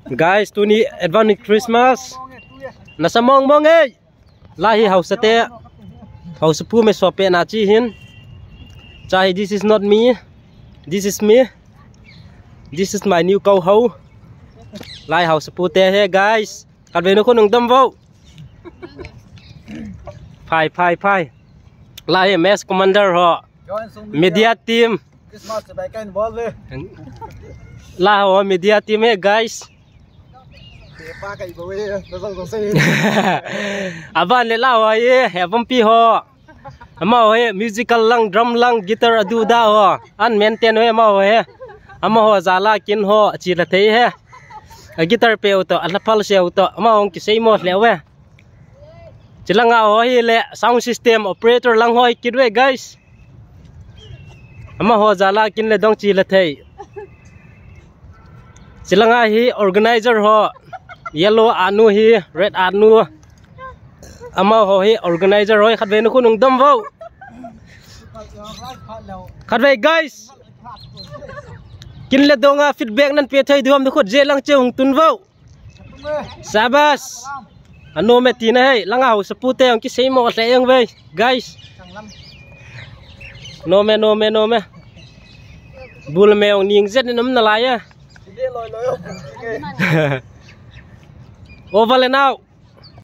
Guys, tu ni advance Christmas. Nasa mong lahi house te. House pu me sope na chi hin. Chai this is not me. This is me. This is my new cow how. Lahi house pu te he guys. Kat ve no ko nung dam vo. Phai. Lahi mass commander ho. Media team. Christmas back involved. La ho media team he guys. Aban le la ho ye hebam pi ho. Ama ho he musical lang drum lang guitar adu da ho. An maintain ho ma ho he. Ama ho zala kin ho chi la thei he. Guitar pe to ala phal se to ama hong ki sei mo le we. Chilanga ho hi le sound system operator lang hoi kidwe guys. Ama ho zala kin le dong chi la thei. Chilanga hi organizer ho. Yellow anu hi red anu. Ama ho hi organizer hoi khat ve nu kunung dam vo. Khat ve guys. Kin le donga feedback nan pe thai duam nu khot je lang che hung tun vo. Sabas. Ano me tina hey langa ho sapute ang ki sei mo le yang ve guys. No me bul me ong ning zet nam na la ya. Over and out.